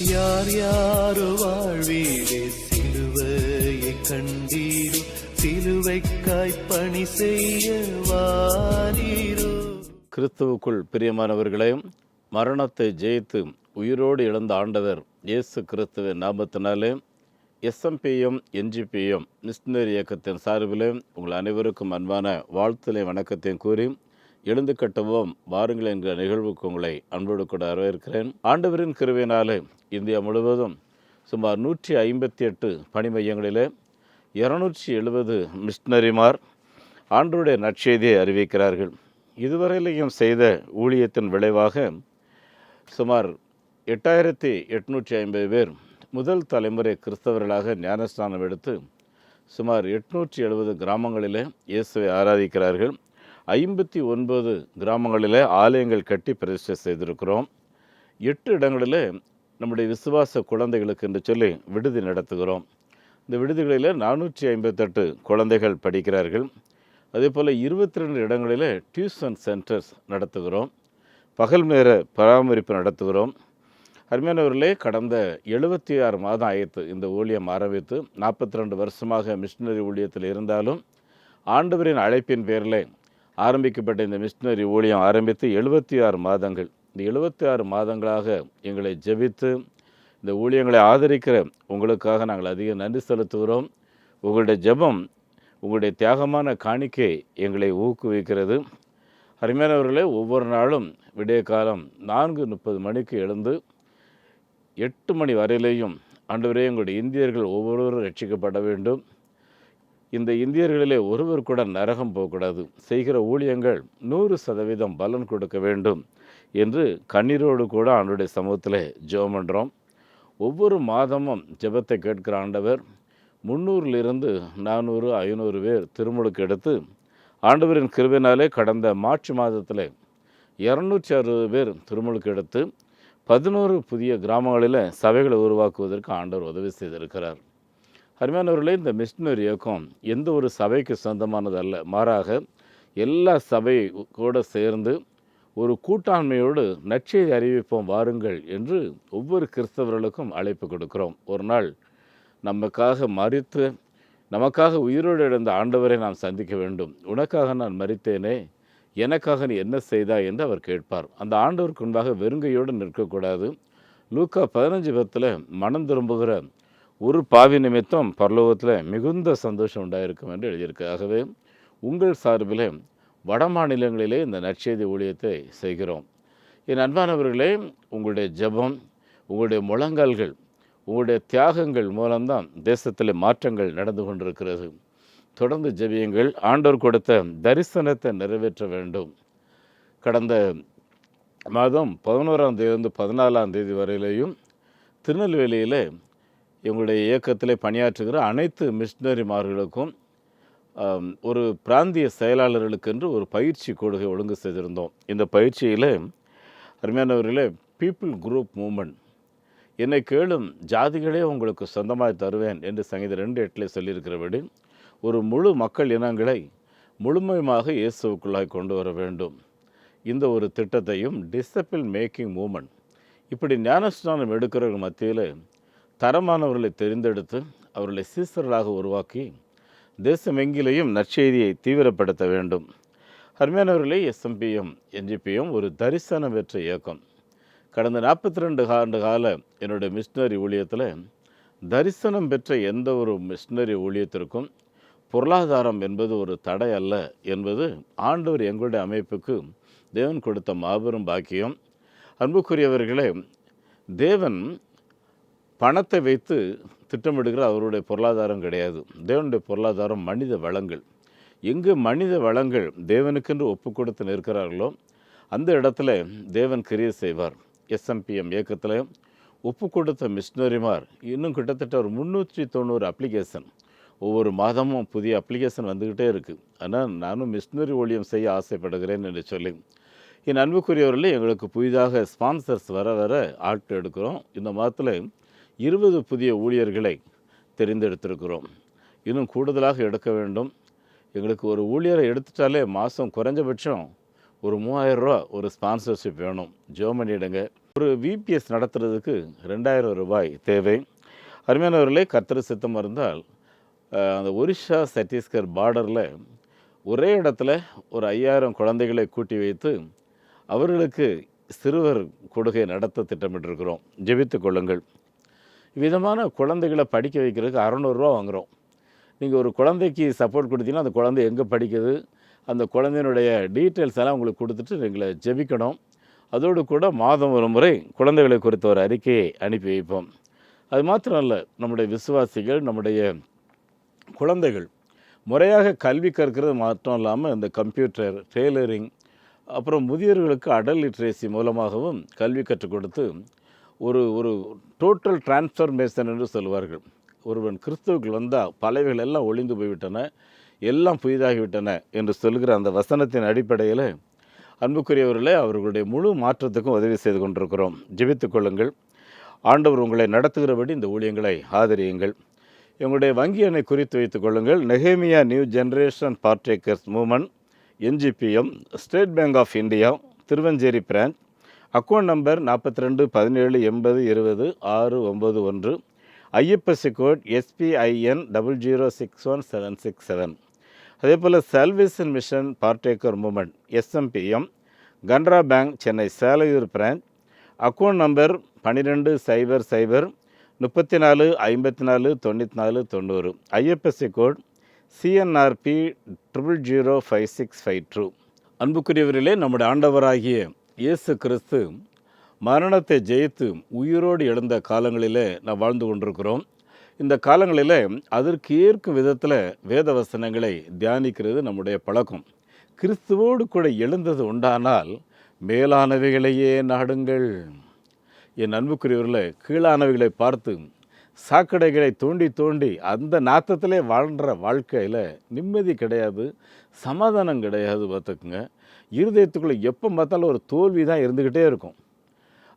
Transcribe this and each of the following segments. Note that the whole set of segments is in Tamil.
யார் யாரோ வாழ்வீரே சிலுவையை கண்டீரோ, சிலுவைக்காய் பணி செய்ய வாரீரோ. கிறிஸ்துவுக்குள் பிரியமானவர்களே, மரணத்தை ஜெயித்து உயிரோடு இழந்த ஆண்டவர் இயேசு கிறிஸ்துவின் நாமத்தினாலே எஸ்எம்பிஎம் என்ஜிபிஎம் மிஷனரி இயக்கத்தின் சார்பிலே உங்கள் அனைவருக்கும் அன்பான வாழ்த்துலை வணக்கத்தையும் கூறி, எழுந்து கட்டுவோம் வாருங்கள் என்கிற நிகழ்வுக்கு உங்களை அன்போடு கூட வரவேற்கிறேன். ஆண்டவரின் கிருபையினாலே இந்தியா முழுவதும் சுமார் 158 பணி மையங்களிலே 270 மிஷனரிமார் ஆண்டவருடைய நற்செய்தியை அறிவிக்கிறார்கள். இதுவரையிலையும் செய்த ஊழியத்தின் விளைவாக சுமார் 8850 பேர் முதல் தலைமுறை கிறிஸ்தவர்களாக ஞானஸ்நானம் எடுத்து சுமார் 870 கிராமங்களிலே இயேசுவை ஆராதிக்கிறார்கள். 59 கிராமங்களிலே ஆலயங்கள் கட்டி பிரதிஷ்டை செய்திருக்கிறோம். 8 இடங்களிலே நம்முடைய விசுவாச குழந்தைகளுக்கு என்று சொல்லி விடுதி நடத்துகிறோம். இந்த விடுதிகளில் 458 குழந்தைகள் படிக்கிறார்கள். அதே போல் 22 இடங்களில் டியூஷன் சென்டர்ஸ் நடத்துகிறோம். பகல் நேர பராமரிப்பு நடத்துகிறோம். அருமையானவர்களே, கடந்த 76 மாதம் ஆயிடுத்து இந்த ஊழியம் ஆரம்பித்து. 42 வருஷமாக மிஷினரி ஊழியத்தில் இருந்தாலும் ஆண்டவரின் அழைப்பின் பேரில் ஆரம்பிக்கப்பட்ட இந்த மிஷினரி ஊழியம் ஆரம்பித்து 76 மாதங்கள். இந்த 76 மாதங்களாக எங்களை ஜெபித்து இந்த ஊழியங்களை ஆதரிக்கிற உங்களுக்காக நாங்கள் அதிக நன்றி செலுத்துகிறோம். உங்களுடைய ஜெபம், உங்களுடைய தியாகமான காணிக்கை எங்களை ஊக்குவிக்கிறது. அருமையானவர்களே, ஒவ்வொரு நாளும் விடிய காலம் 4:30 மணிக்கு எழுந்து 8 மணி வரையிலேயும் ஆண்டவரே, எங்களுடைய இந்தியர்கள் ஒவ்வொருவரும் ரட்சிக்கப்பட வேண்டும், இந்த இந்தியர்களிலே ஒருவர் கூட நரகம் போகக்கூடாது, செய்கிற ஊழியங்கள் 100% பலன் கொடுக்க வேண்டும் என்று கண்ணீரோடு கூட ஆண்டவருடைய சமூகத்தில் ஜெபம் பண்ணுறோம். ஒவ்வொரு மாதமும் ஜெபத்தை கேட்கிற ஆண்டவர் 300 400 500 பேர் திருமுழுக்கு எடுத்து ஆண்டவரின் கிருபையினாலே கடந்த மார்ச் மாதத்தில் 260 பேர் திருமுழுக்கு எடுத்து 11 புதிய கிராமங்களில் சபைகளை உருவாக்குவதற்கு ஆண்டவர் உதவி செய்திருக்கிறார். அருமையானவர்களே, இந்த மிஷனரி இயக்கம் எந்த ஒரு சபைக்கு சொந்தமானதல்ல. மாறாக எல்லா சபை கூட சேர்ந்து ஒரு கூட்டாண்மையோடு நற்செய்தி அறிவிப்போம் வாருங்கள் என்று ஒவ்வொரு கிறிஸ்தவர்களுக்கும் அழைப்பு கொடுக்கிறோம். ஒரு நாள் நமக்காக மரித்து நமக்காக உயிரோடு எழுந்த ஆண்டவரை நாம் சந்திக்க வேண்டும். உனக்காக நான் மரித்தேனே, எனக்காக நீ என்ன செய்தாய் என்று அவர் கேட்பார். அந்த ஆண்டவருக்கு முன்பாக வெறுங்கையோடு நிற்கக்கூடாது. லூக்கா 15:10 மனம் திரும்புகிற ஒரு பாவி நிமித்தம் பரலோகத்தில் மிகுந்த சந்தோஷம் உண்டாயிருக்கும் என்று எழுதியிருக்கு. ஆகவே உங்கள் சார்பில் வட மாநிலங்களிலே இந்த நற்செய்தி ஊழியத்தை செய்கிறோம். என் அன்பானவர்களே, உங்களுடைய ஜெபம், உங்களுடைய முழங்கால்கள், உங்களுடைய தியாகங்கள் மூலம்தான் தேசத்தில் மாற்றங்கள் நடந்து கொண்டிருக்கிறது. தொடர்ந்து ஜெபியுங்கள். ஆண்டவர் கொடுத்த தரிசனத்தை நிறைவேற்ற வேண்டும். கடந்த மாதம் 11ஆம் தேதியிலிருந்து 14ஆம் தேதி வரையிலேயும் திருநெல்வேலியில் எங்களுடைய இயக்கத்திலே பணியாற்றுகிற அனைத்து மிஷனரிமார்களுக்கும் ஒரு பிராந்திய செயலாளர்களுக்கென்று ஒரு பயிற்சி கொடுகை ஒழுங்கு செய்திருந்தோம். இந்த பயிற்சியில் அருமையானவர்களே, பீப்புள் குரூப் மூமெண்ட், என்னை கேளும் ஜாதிகளே உங்களுக்கு சொந்தமாக தருவேன் என்று சங்கீதம் 2:8 சொல்லியிருக்கிறபடி ஒரு முழு மக்கள் இனங்களை முழுமையாக இயேசுவுக்குள்ளாய் கொண்டு வர வேண்டும். இந்த ஒரு திட்டத்தையும் டிசிபிள் மேக்கிங் மூமெண்ட், இப்படி ஞானஸ்நானம் எடுக்கிறவர்கள் மத்தியில் தரமானவர்களை தெரிந்தெடுத்து அவர்களை சீசர்களாக உருவாக்கி தேசமெங்கிலேயும் நற்செய்தியை தீவிரப்படுத்த வேண்டும். அருமையானவர்களே, எஸ்எம்பிஎம் என்ஜிபிஎம் ஒரு தரிசனம் பெற்ற இயக்கம். கடந்த 42 ஆண்டு கால என்னுடைய மிஷனரி ஊழியத்தில் தரிசனம் பெற்ற எந்த ஒரு மிஷனரி ஊழியத்திற்கும் பொருளாதாரம் என்பது ஒரு தடை அல்ல என்பது ஆண்டவர் எங்களுடைய அமைப்புக்கு தேவன் கொடுத்த மாபெரும் பாக்கியம். அன்புக்குரியவர்களே, தேவன் பணத்தை வைத்து திட்டமிடுகிற அவருடைய பொருளாதாரம் கிடையாது. தேவனுடைய பொருளாதாரம் மனித வளங்கள். எங்கு மனித வளங்கள் தேவனுக்கென்று ஒப்பு கொடுத்து நிற்கிறார்களோ அந்த இடத்துல தேவன் கிரியை செய்வார். எஸ்எம்பிஎம் இயக்கத்தில் ஒப்பு கொடுத்த மிஷனரிமார் இன்னும் கிட்டத்தட்ட ஒரு 390 அப்ளிகேஷன், ஒவ்வொரு மாதமும் புதிய அப்ளிகேஷன் வந்துக்கிட்டே இருக்குது. ஆனால் நானும் மிஷனரி ஊழியம் செய்ய ஆசைப்படுகிறேன் என்று சொல்லி என் அன்புக்குரியவர்களே, எங்களுக்கு புதிதாக ஸ்பான்சர்ஸ் வர வர ஆட்கள் எடுக்கிறோம். இந்த மாதத்தில் 20 புதிய ஊழியர்களை தெரிந்தெடுத்திருக்கிறோம். இன்னும் கூடுதலாக எடுக்க வேண்டும். எங்களுக்கு ஒரு ஊழியரை எடுத்துட்டாலே மாதம் குறைஞ்சபட்சம் ஒரு 3000 ரூபா ஒரு ஸ்பான்சர்ஷிப் வேணும். ஜெபம் பண்ணிவிடுங்க. ஒரு விபிஎஸ் நடத்துறதுக்கு 2000 ரூபாய் தேவை. அருமையானவர்களே, கர்த்தர் சித்தம் இருந்தால் அந்த ஒரிஷா சத்தீஸ்கர் பார்டரில் ஒரே இடத்துல ஒரு 5000 குழந்தைகளை கூட்டி வைத்து அவர்களுக்கு சிறுவர் கொடுகை நடத்த திட்டமிட்டிருக்கிறோம். ஜெபித்து கொள்ளுங்கள். விதமான குழந்தைகளை படிக்க வைக்கிறதுக்கு 600 ரூபா வாங்குகிறோம். நீங்கள் ஒரு குழந்தைக்கு சப்போர்ட் கொடுத்தீங்கன்னா அந்த குழந்தை எங்கே படிக்குது, அந்த குழந்தையினுடைய டீட்டெயில்ஸ் எல்லாம் உங்களுக்கு கொடுத்துட்டு நீங்களை ஜெபிக்கணும். அதோடு கூட மாதம் ஒரு முறை குழந்தைகளை குறித்த ஒரு அறிக்கையை அனுப்பி வைப்போம். அது மாத்திரம் அல்ல, நம்முடைய விசுவாசிகள், நம்முடைய குழந்தைகள் முறையாக கல்வி கற்கிறது மாத்திரம் இல்லாமல் இந்த கம்ப்யூட்டர், டெய்லரிங், அப்புறம் முதியோர்களுக்கு அடல் லிட்ரேசி மூலமாகவும் கல்வி கற்றுக் கொடுத்து ஒரு ஒரு டோட்டல் டிரான்ஸ்ஃபர்மேஷன் என்று சொல்வார்கள். ஒருவன் கிறிஸ்துவுக்குள் வந்தால் பழையவைகள் எல்லாம் ஒளிந்து போய்விட்டன, எல்லாம் புதிதாகிவிட்டன என்று சொல்கிற அந்த வசனத்தின் அடிப்படையில் அன்புக்குரியவர்களே, அவர்களுடைய முழு மாற்றத்துக்கும் உதவி செய்து கொண்டிருக்கிறோம். ஜெபித்துக் கொள்ளுங்கள். ஆண்டவர் உங்களை நடத்துகிறபடி இந்த ஊழியங்களை ஆதரியுங்கள். எங்களுடைய வங்கி எண்ணை குறித்து வைத்துக் கொள்ளுங்கள். Nehemiah new generation partakers movement, NGPM, State Bank of India, Thiruvancheri branch. Account number 42 17 80 20 691. IFSC code SPIN 0061767. அதே போல் salvation mission partaker movement SMPM, Canara bank, Chennai Selaiyur branch. Account number 12 00 34 54 94 90. IFSC code CNRP 005652. அன்புக்குரியவர்களே, நம்முடைய ஆண்டவராகிய இயேசு கிறிஸ்து மரணத்தை ஜெயித்து உயிரோடு எழுந்த காலங்களிலே நாம் வாழ்ந்து கொண்டிருக்கிறோம். இந்த காலங்களில் அதற்கு ஏற்கும் விதத்தில் வேத வசனங்களை தியானிக்கிறது நம்முடைய பழக்கம். கிறிஸ்துவோடு கூட எழுந்தது உண்டானால் மேலானவைகளையே நாடுங்கள். என் அன்புக்குரியவர்களே, கீழானவைகளை பார்த்து சாக்கடைகளை தோண்டி தோண்டி அந்த நாத்தத்திலே வாழ்கிற வாழ்க்கையில் நிம்மதி கிடையாது, சமாதானம் கிடையாது. பார்த்துக்குங்க, இருதயத்துக்குள்ளே எப்போ பார்த்தாலும் ஒரு தோல்வி தான் இருந்துக்கிட்டே இருக்கும்.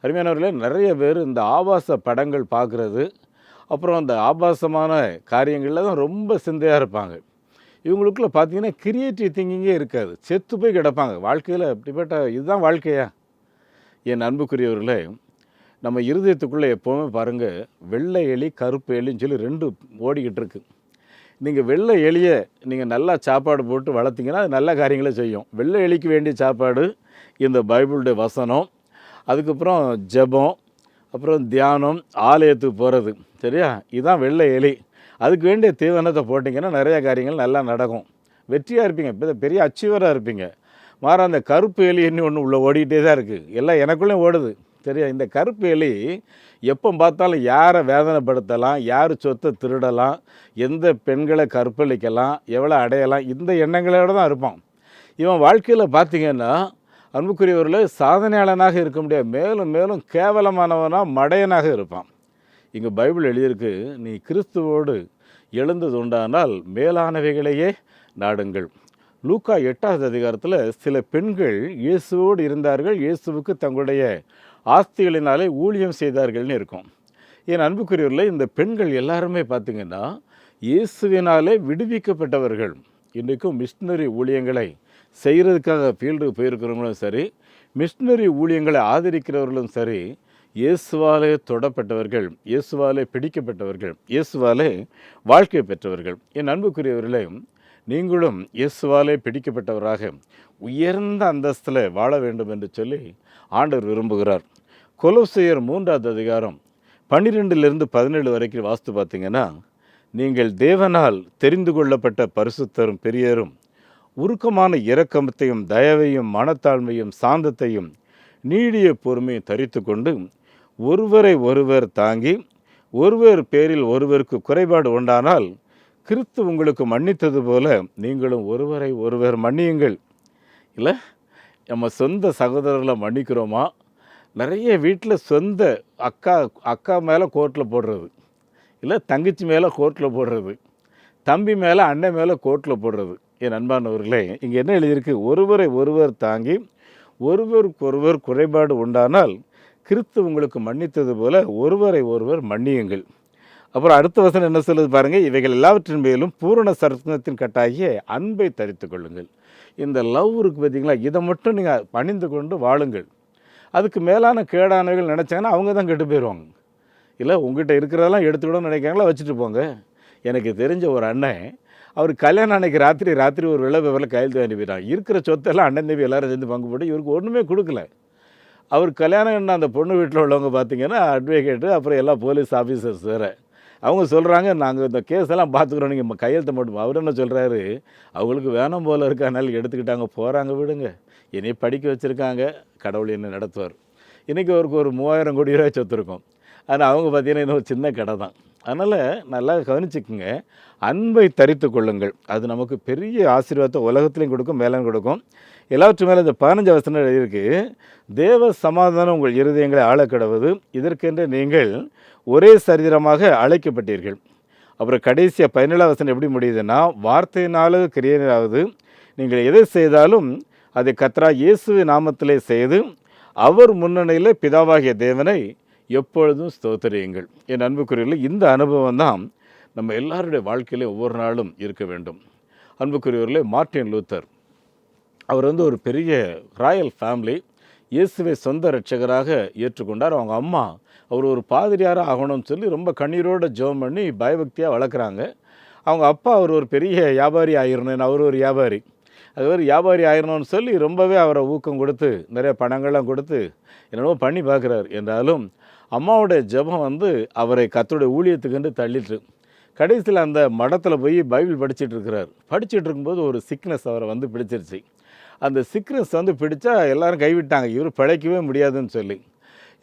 அருமையானவர்களே, நிறைய பேர் இந்த ஆபாச படங்கள் பார்க்குறது, அப்புறம் அந்த ஆபாசமான காரியங்களில் தான் ரொம்ப சிந்தையாக இருப்பாங்க. இவங்களுக்குள்ள பார்த்தீங்கன்னா கிரியேட்டிவ் திங்கிங்கே இருக்காது, செத்து போய் கிடப்பாங்க. வாழ்க்கையில் அப்படிப்பட்ட இதுதான் வாழ்க்கையா? என் அன்புக்குரியவர்களே, நம்ம இருதயத்துக்குள்ளே எப்போவுமே பாருங்கள், வெள்ளை எலி, கருப்பு எலின்னு சொல்லி 2 ஓடிக்கிட்டு இருக்கு. நீங்கள் வெள்ளை எலியை நீங்கள் நல்லா சாப்பாடு போட்டு வளர்த்திங்கன்னா அது நல்ல காரியங்களை செய்யும். வெள்ளை எலிக்கு வேண்டிய சாப்பாடு இந்த பைபிளுடைய வசனம், அதுக்கப்புறம் ஜெபம், அப்புறம் தியானம், ஆலயத்துக்கு போகிறது. சரியா? இதுதான் வெள்ளை எலி. அதுக்கு வேண்டிய தீவனத்தை போட்டிங்கன்னா நிறைய காரியங்கள் நல்லா நடக்கும், வெற்றியாக இருப்பீங்க, பெரிய அச்சீவராக இருப்பீங்க. மாற அந்த கருப்பு எலி இன்னும் ஒன்று உள்ளே ஓடிக்கிட்டே தான் இருக்குது, எல்லாம் எனக்குள்ளேயும் ஓடுது. சரியா? இந்த கருப்பு எலி எப்போ பார்த்தாலும் யாரை வேதனைப்படுத்தலாம், யார் சொத்தை திருடலாம், எந்த பெண்களை கற்பழிக்கலாம், எவ்வளோ அடையலாம், இந்த எண்ணங்களோடு தான் இருப்பான். இவன் வாழ்க்கையில் பார்த்திங்கன்னா அன்புக்குரியவர்களே, சாதனையாளனாக இருக்க முடியாது, மேலும் மேலும் கேவலமானவனாக மடையனாக இருப்பான். இங்கே பைபிள் எழுதியிருக்கு, நீ கிறிஸ்துவோடு எழுந்தது உண்டானால் மேலானவைகளையே நாடுங்கள். லூக்கா 8வது அதிகாரத்தில் சில பெண்கள் இயேசுவோடு இருந்தார்கள், இயேசுவுக்கு தங்களுடைய ஆஸ்திகளினாலே ஊழியம் செய்தார்கள்னு இருக்கும். என் அன்புக்குரியவர்களே, இந்த பெண்கள் எல்லாருமே பார்த்திங்கன்னா இயேசுவினாலே விடுவிக்கப்பட்டவர்கள். இன்றைக்கும் மிஷினரி ஊழியங்களை செய்கிறதுக்காக ஃபீல்டுக்கு போயிருக்கிறவங்களும் சரி, மிஷினரி ஊழியங்களை ஆதரிக்கிறவர்களும் சரி, இயேசுவாலே தொடப்பட்டவர்கள், இயேசுவாலே பிடிக்கப்பட்டவர்கள், இயேசுவாலே வாழ்க்கை பெற்றவர்கள். என் அன்புக்குரியவர்களே, நீங்களும் இயேசுவாலே பிடிக்கப்பட்டவராக உயர்ந்த அந்தஸ்தில் வாழ வேண்டும் என்று சொல்லி ஆண்டவர் விரும்புகிறார். கொலோசையர் 3வது அதிகாரம் 12 17 வரைக்கும் வாஸ்து பார்த்திங்கன்னா, நீங்கள் தேவனால் தெரிந்து கொள்ளப்பட்ட பரிசுத்தரும் பெரியரும் உருக்கமான இரக்கத்தையும் தயவையும் மனத்தாழ்மையும் சாந்தத்தையும் நீடிய பொறுமையை தரித்து கொண்டு ஒருவரை ஒருவர் தாங்கி ஒருவர் பேரில் ஒருவருக்கு குறைபாடு உண்டானால் கிறிஸ்து உங்களுக்கு மன்னித்தது போல நீங்களும் ஒருவரை ஒருவர் மன்னியுங்கள். இல்லை, நம்ம சொந்த சகோதரர்களை மன்னிக்கிறோமா? நிறைய வீட்டில் சொந்த அக்கா மேலே கோர்ட்டில் போடுறது, இல்லை தங்கச்சி மேலே கோர்ட்டில் போடுறது, தம்பி மேலே அண்ணன் மேலே கோர்ட்டில் போடுறது. என் அன்பானவர்களே, இங்கே என்ன எழுதியிருக்கு? ஒருவரை ஒருவர் தாங்கி ஒருவருக்கொருவர் குறைபாடு உண்டானால் கிறிஸ்து உங்களுக்கு மன்னித்தது போல ஒருவரை ஒருவர் மன்னியுங்கள். அப்புறம் அடுத்த வசனம் என்ன சொல்லுது பாருங்கள், இவைகள் எல்லாவற்றின் மேலும் பூரண சர்க்கத்தின் கட்டாகிய அன்பை தரித்து கொள்ளுங்கள். இந்த லவ் இருக்குது பார்த்தீங்களா, இதை மட்டும் நீங்கள் பணிந்து கொண்டு வாழுங்கள். அதுக்கு மேலான கேடானவைகள் நினச்சாங்கன்னா அவங்க தான் கெட்டு போயிடுவாங்க. இல்லை உங்ககிட்ட இருக்கிறதெல்லாம் எடுத்துக்கிடணும்னு நினைக்கிறாங்களா, வச்சுட்டு போங்க. எனக்கு தெரிஞ்ச ஒரு அண்ணன், அவர் கல்யாணம் அன்னைக்கு ராத்திரி ஒரு வெள்ளை பேப்பரில் கையெழுத்து வாங்கி போயிட்டான். இருக்கிற சொத்தெல்லாம் அண்ணன் தம்பி எல்லாரும் சேர்ந்து பங்கு போட்டு இவருக்கு ஒன்றுமே கொடுக்கல. அவர் கல்யாணம் அந்த பொண்ணு வீட்டில் உள்ளவங்க பார்த்தீங்கன்னா அட்வொகேட்டு, அப்புறம் எல்லா போலீஸ் ஆஃபீஸர்ஸ் வேறு. அவங்க சொல்கிறாங்க, நாங்கள் இந்த கேஸ் எல்லாம் பார்த்துக்குறோம், நீங்கள் கையெழுத்த மட்டும். அவர் என்ன சொல்கிறாரு, அவங்களுக்கு வேணும் போல் இருக்கனால எடுத்துக்கிட்டாங்க, போகிறாங்க, விடுங்க. என்னையை படிக்க வச்சுருக்காங்க, கடவுள் என்ன நடத்துவார். இன்றைக்கி அவருக்கு ஒரு 3000 கோடி ரூபாய் சொத்து இருக்கும். ஆனால் அவங்க பார்த்தீங்கன்னா இன்னும் ஒரு சின்ன கடை தான். அதனால் நல்லா கவனிச்சுக்குங்க, அன்பை தரித்து கொள்ளுங்கள். அது நமக்கு பெரிய ஆசீர்வாதத்தை உலகத்துலேயும் கொடுக்கும், மேலும் கொடுக்கும். எல்லாவற்றும் மேலே இந்த 15 வசனம் எழுதியிருக்கு, தேவ சமாதானம் உங்கள் இருதயங்களை ஆளக்கடவது, இதற்கென்று நீங்கள் ஒரே சரீரமாக அழைக்கப்பட்டீர்கள். அப்புறம் கடைசியாக 17 வசனம் எப்படி முடியுதுன்னா, வார்த்தையினாலும் கிரியையாவது நீங்கள் எதை செய்தாலும் அதை கர்த்தராகிய இயேசுவின் நாமத்திலே செய்து அவர் முன்னணியில் பிதாவாகிய தேவனை எப்பொழுதும் ஸ்தோத்திரியுங்கள். என் அன்புக்குரியவர்களே, இந்த அனுபவம் தான் நம்ம எல்லாருடைய வாழ்க்கையிலே ஒவ்வொரு நாளும் இருக்க வேண்டும். அன்புக்குரியவர்களே, மார்ட்டின் லூத்தர் அவர் ஒரு பெரிய ராயல் ஃபேமிலி, இயேசுவை சொந்த இரட்சகராக ஏற்றுக்கொண்டார். அவங்க அம்மா அவர் ஒரு பாதிரியாராக ஆகணும்னு சொல்லி ரொம்ப கண்ணீரோடு ஜெபம் பண்ணி பயபக்தியாக வளர்க்குறாங்க. அவங்க அப்பா அவர் ஒரு பெரிய வியாபாரி ஆயிரணும்னு, அவர் ஒரு வியாபாரி, அது வியாபாரி ஆயிரணும்னு சொல்லி ரொம்பவே அவரை ஊக்கம் கொடுத்து நிறைய பணங்கள்லாம் கொடுத்து என்னென்னவோ பண்ணி பார்க்குறாரு. என்றாலும் அம்மாவுடைய ஜெபம் அவரை கர்த்தருடைய ஊழியத்துக்குன்னு தள்ளிட்டு கடைசியில் அந்த மடத்தில் போய் பைபிள் படிச்சுட்டு இருக்கிறார். படிச்சுட்டு இருக்கும்போது ஒரு சிக்னஸ் அவரை பிடிச்சிருச்சு. அந்த சிக்னஸ் பிடிச்சா எல்லாரும் கைவிட்டாங்க, இவர் பிழைக்கவே முடியாதுன்னு சொல்லி.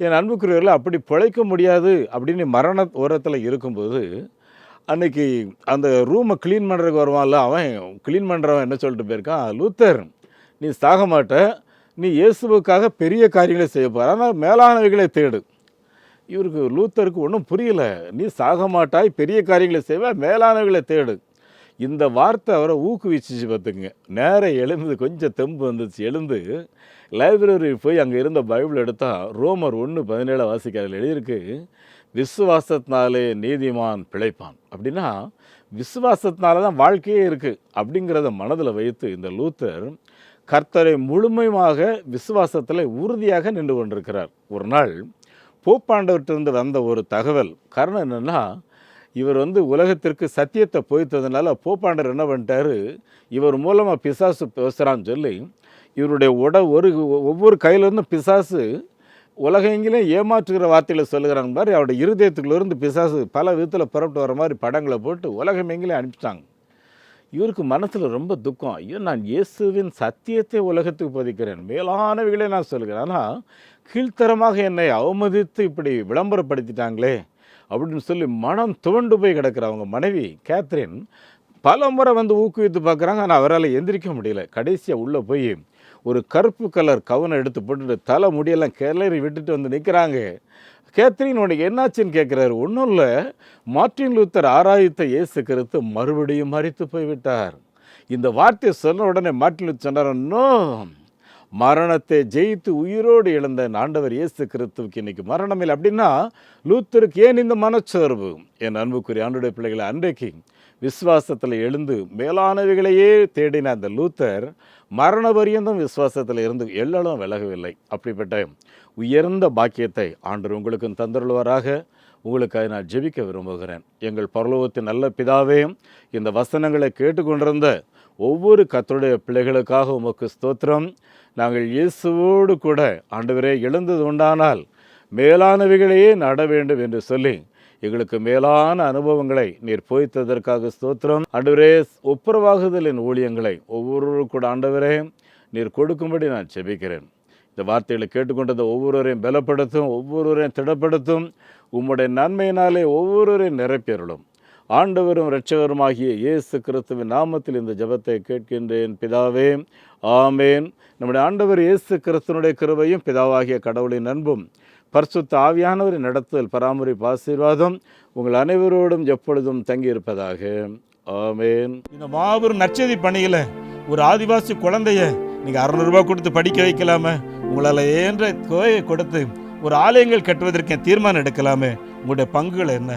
என் அன்புக்குரியவர்கள், அப்படி பிழைக்க முடியாது அப்படின்னு மரண ஓரத்தில் இருக்கும்போது அன்னைக்கு அந்த ரூமை க்ளீன் பண்ணுறதுக்கு வருவான்ல, அவன் க்ளீன் பண்ணுறவன் என்ன சொல்லிட்டு போயிருக்கான், லூத்தர் நீ சாக மாட்ட, நீ இயேசுவுக்காக பெரிய காரியங்களை செய்ய போகிற, ஆனால் மேலானவைகளை தேடு. இவருக்கு லூத்தருக்கு ஒன்றும் புரியல. நீ சாக மாட்டாய், பெரிய காரியங்களை செய்வ, மேலானவைகளை தேடு. இந்த வார்த்தை அவரை ஊக்குவிச்சிச்சு பார்த்துக்குங்க. நேரம் எழுந்து கொஞ்சம் தெம்பு வந்துச்சு, எழுந்து லைப்ரரி போய் அங்கே இருந்த பைபிள் எடுத்தால் ரோமர் 1:17 வாசிக்க. அதில் எழுதியிருக்கு, விசுவாசத்தினாலே நீதிமான் பிழைப்பான். அப்படின்னா விசுவாசத்தினால தான் வாழ்க்கையே இருக்குது அப்படிங்கிறத மனதில் வைத்து இந்த லூத்தர் கர்த்தரை முழுமையாக விசுவாசத்தில் உறுதியாக நின்று கொண்டிருக்கிறார். ஒரு நாள் போப்பாண்டவர்கிட்ட வந்த ஒரு தகவல், காரணம் என்னென்னா, இவர் உலகத்திற்கு சத்தியத்தை போய்த்ததுனால போப்பாண்டவர் என்ன பண்ணிட்டாரு, இவர் மூலமாக பிசாசு பேசுகிறான்னு சொல்லி இவருடைய ஒவ்வொரு கையிலேருந்து பிசாசு உலகெங்கிலும் ஏமாற்றுகிற வார்த்தைகளை சொல்லுகிறாங்க மாதிரி அவருடைய இருதயத்துக்குள்ளேருந்து பிசாசு பல விதத்தில் புறப்பட்டு வர மாதிரி படங்களை போட்டு உலகமெங்கிலும் அனுப்பிச்சிட்டாங்க. இவருக்கு மனசில் ரொம்ப துக்கம். ஐயோ, நான் இயேசுவின் சத்தியத்தை உலகத்துக்கு போதிக்கிறேன், மேலானவைகளை நான் சொல்கிறேன், ஆனால் கீழ்த்தரமாக என்னை அவமதித்து இப்படி விளம்பரப்படுத்திட்டாங்களே அப்படின்னு சொல்லி மனம் துவண்டு போய் கிடக்கிற அவங்க மனைவி கேத்ரின் பல முறை ஊக்குவித்து பார்க்குறாங்க. ஆனால் அவரால் எந்திரிக்க முடியல. கடைசியாக உள்ளே போய் ஒரு கருப்பு கலர் கவனை எடுத்து போட்டுட்டு தலை முடியெல்லாம் கிளறி விட்டுட்டு நிற்கிறாங்க. கேத்ரின் உனக்கு என்னாச்சுன்னு கேட்குறாரு. ஒன்றும் இல்லை, மார்ட்டின் லூத்தர் ஆராய்த்த இயேசு கிறிஸ்து மறுபடியும் மரித்து போய்விட்டார். இந்த வார்த்தையை சொன்ன உடனே மார்ட்டின் லூத்தர் சொன்னார், நோ, மரணத்தை ஜெயித்து உயிரோடு இழந்த ஆண்டவர் இயேசு கிறிஸ்துவுக்கு இன்னைக்கு மரணம் இல்லை. அப்படின்னா லூத்தருக்கு ஏன் இந்த மனச்சோர்வு? என் அன்புக்குரிய ஆண்டுடைய பிள்ளைகளை, அன்றைக்கு விசுவாசத்தில் எழுந்து மேலானவைகளையே தேடின அந்த லூத்தர் மரண பரியந்தம் விசுவாசத்தில் இருந்து எல்லளவும் விலகவில்லை. அப்படிப்பட்ட உயர்ந்த பாக்கியத்தை ஆண்டவர் உங்களுக்கும் தந்தருள்வாராக. உங்களுக்காக நான் ஜெபிக்க விரும்புகிறேன். எங்கள் பரலோகத்தின் நல்ல பிதாவே, இந்த வசனங்களை கேட்டுக்கொண்டிருந்த ஒவ்வொரு கர்த்தருடைய பிள்ளைகளுக்காக உமக்கு ஸ்தோத்திரம். நாங்கள் இயேசுவோடு கூட ஆண்டவரே எழுந்தது உண்டானால் மேலானவைகளையே நட வேண்டும் என்று சொல்லி எங்களுக்கு மேலான அனுபவங்களை நீர் போய்த்ததற்காக ஸ்தோத்திரம். ஆண்டவரே, ஒப்புரவாகுதலின் ஊழியங்களை ஒவ்வொருவரும் கூட ஆண்டவரே நீர் கொடுக்கும்படி நான் ஜெபிக்கிறேன். இந்த வார்த்தைகளை கேட்டுக்கொண்டது ஒவ்வொருவரையும் பலப்படுத்தும், ஒவ்வொருவரையும் திடப்படுத்தும். உம்முடைய நன்மையினாலே ஒவ்வொருவரையும் நிரப்பியருளும். ஆண்டவரும் இரட்சகருமாகிய இயேசு கிறிஸ்துவின் நாமத்தில் இந்த ஜெபத்தை கேட்கின்றேன் பிதாவே, ஆமேன். நம்முடைய ஆண்டவர் இயேசு கிறிஸ்துவனுடைய கிருபையும் பிதாவாகிய கடவுளின் அன்பும் பரிசுத்த ஆவியானவரின் நடத்துதல் பராமரிப்பு ஆசீர்வாதம் உங்கள் அனைவரோடும் எப்பொழுதும் தங்கியிருப்பதாக, ஆமேன். இந்த மாபெரும் நற்செய்தி பணியில் ஒரு ஆதிவாசி குழந்தைய நீங்கள் 600 ரூபாய் கொடுத்து படிக்க வைக்கலாமே, உங்களால் ஏன்ற தொகையை கொடுத்து ஒரு ஆலயங்கள் கட்டுவதற்கு தீர்மானம் எடுக்கலாமே, உங்களுடைய பங்குகள் என்ன?